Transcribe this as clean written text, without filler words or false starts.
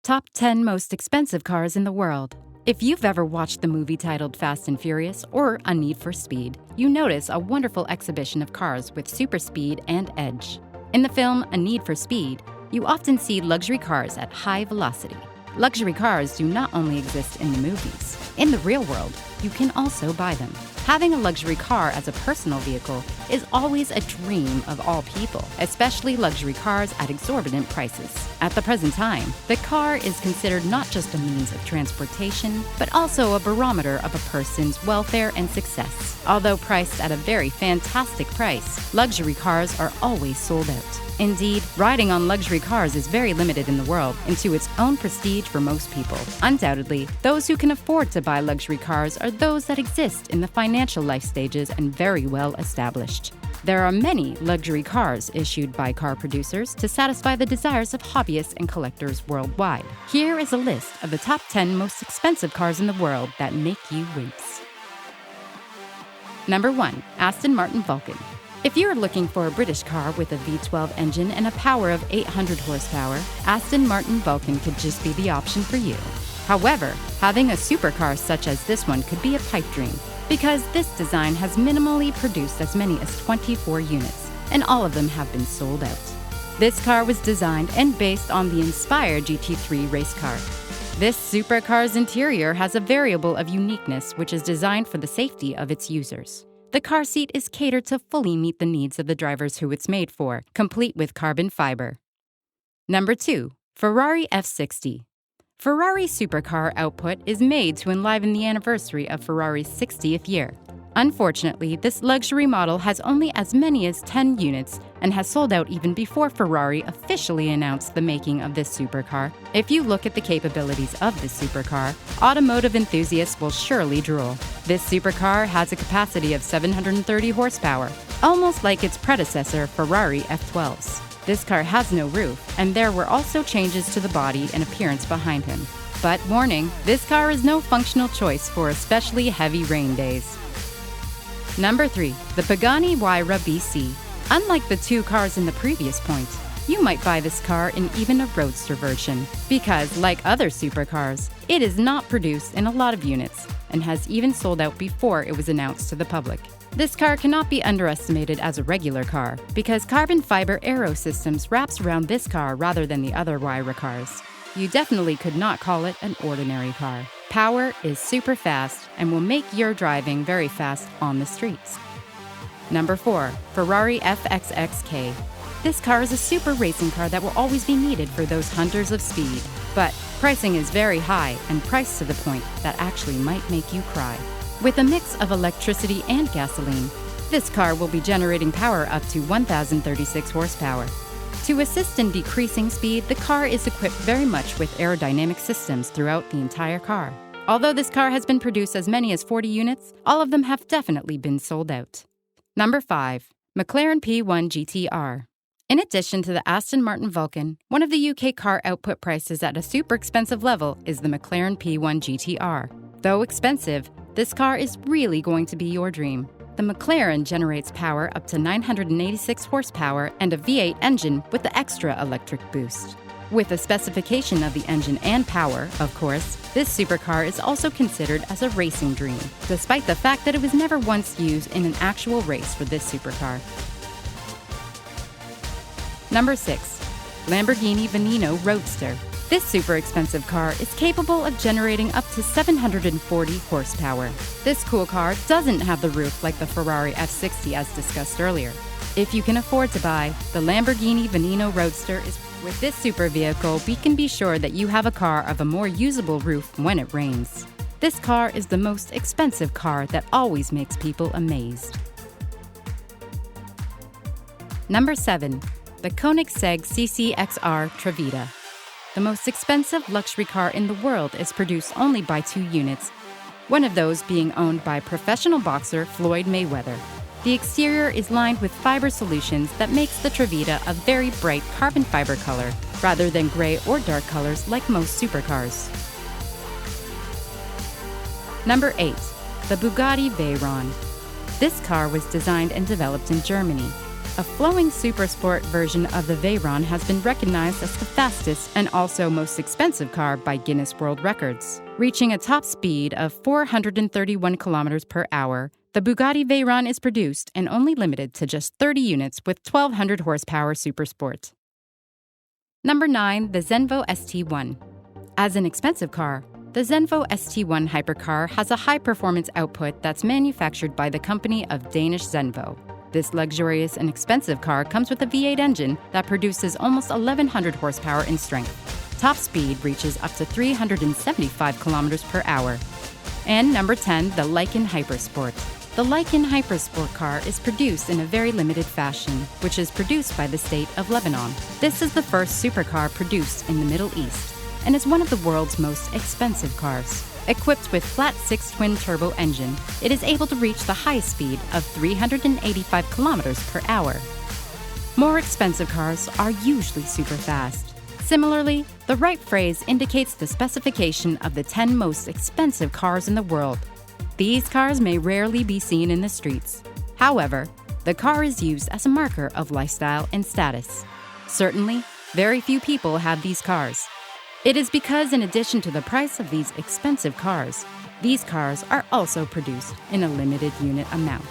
Top 10 Most Expensive Cars in the World. If you've ever watched the movie titled Fast and Furious or A Need for Speed, you notice a wonderful exhibition of cars with super speed and edge. In the film A Need for Speed, you often see luxury cars at high velocity. Luxury cars do not only exist in the movies. In the real world, you can also buy them. Having a luxury car as a personal vehicle is always a dream of all people, especially luxury cars at exorbitant prices. At the present time, the car is considered not just a means of transportation, but also a barometer of a person's welfare and success. Although priced at a very fantastic price, luxury cars are always sold out. Indeed, riding on luxury cars is very limited in the world and to its own prestige for most people. Undoubtedly, those who can afford to buy luxury cars are those that exist in the financial life stages and very well established. There are many luxury cars issued by car producers to satisfy the desires of hobbyists and collectors worldwide. Here is a list of the top 10 most expensive cars in the world that make you wince. Number 1. Aston Martin Vulcan. If you're looking for a British car with a V12 engine and a power of 800 horsepower, Aston Martin Vulcan could just be the option for you. However, having a supercar such as this one could be a pipe dream, because this design has minimally produced as many as 24 units, and all of them have been sold out. This car was designed and based on the inspired GT3 race car. This supercar's interior has a variable of uniqueness which is designed for the safety of its users. The car seat is catered to fully meet the needs of the drivers who it's made for, complete with carbon fiber. Number 2. Ferrari F60. Ferrari supercar output is made to enliven the anniversary of Ferrari's 60th year. Unfortunately, this luxury model has only as many as 10 units and has sold out even before Ferrari officially announced the making of this supercar. If you look at the capabilities of this supercar, automotive enthusiasts will surely drool. This supercar has a capacity of 730 horsepower, almost like its predecessor Ferrari F12s. This car has no roof, and there were also changes to the body and appearance behind him. But warning, this car is no functional choice for especially heavy rain days. Number 3. The Pagani Huayra BC. Unlike the two cars in the previous point, you might buy this car in even a Roadster version, because, like other supercars, it is not produced in a lot of units and has even sold out before it was announced to the public. This car cannot be underestimated as a regular car, because carbon fiber aero systems wraps around this car rather than the other Huayra cars. You definitely could not call it an ordinary car. Power is super fast and will make your driving very fast on the streets. Number 4. Ferrari FXX K. This car is a super racing car that will always be needed for those hunters of speed. But pricing is very high and priced to the point that actually might make you cry. With a mix of electricity and gasoline, this car will be generating power up to 1,036 horsepower. To assist in decreasing speed, the car is equipped very much with aerodynamic systems throughout the entire car. Although this car has been produced as many as 40 units, all of them have definitely been sold out. Number 5. McLaren P1 GTR. In addition to the Aston Martin Vulcan, one of the UK car output prices at a super expensive level is the McLaren P1 GTR. Though expensive, this car is really going to be your dream. The McLaren generates power up to 986 horsepower and a V8 engine with the extra electric boost. With a specification of the engine and power, of course, this supercar is also considered as a racing dream, despite the fact that it was never once used in an actual race for this supercar. Number 6. Lamborghini Veneno Roadster. This super expensive car is capable of generating up to 740 horsepower. This cool car doesn't have the roof like the Ferrari F60 as discussed earlier. If you can afford to buy, the Lamborghini Veneno Roadster is. With this super vehicle, we can be sure that you have a car of a more usable roof when it rains. This car is the most expensive car that always makes people amazed. Number 7. The Koenigsegg CCXR Trevita. The most expensive luxury car in the world is produced only by 2 units, one of those being owned by professional boxer Floyd Mayweather. The exterior is lined with fiber solutions that makes the Trevita a very bright carbon fiber color, rather than gray or dark colors like most supercars. Number 8. The Bugatti Veyron. This car was designed and developed in Germany. A flowing supersport version of the Veyron has been recognized as the fastest and also most expensive car by Guinness World Records. Reaching a top speed of 431 kilometers per hour, the Bugatti Veyron is produced and only limited to just 30 units with 1,200 horsepower supersport. Number 9. The Zenvo ST1. As an expensive car, the Zenvo ST1 hypercar has a high-performance output that's manufactured by the company of Danish Zenvo. This luxurious and expensive car comes with a V8 engine that produces almost 1,100 horsepower in strength. Top speed reaches up to 375 kilometers per hour. And number 10, the Lykan Hypersport. The Lykan Hypersport car is produced in a very limited fashion, which is produced by the state of Lebanon. This is the first supercar produced in the Middle East and is one of the world's most expensive cars. Equipped with flat-six twin-turbo engine, it is able to reach the highest speed of 385 kilometers per hour. More expensive cars are usually super fast. Similarly, the right phrase indicates the specification of the 10 most expensive cars in the world. These cars may rarely be seen in the streets. However, the car is used as a marker of lifestyle and status. Certainly, very few people have these cars. It is because in addition to the price of these expensive cars, these cars are also produced in a limited unit amount.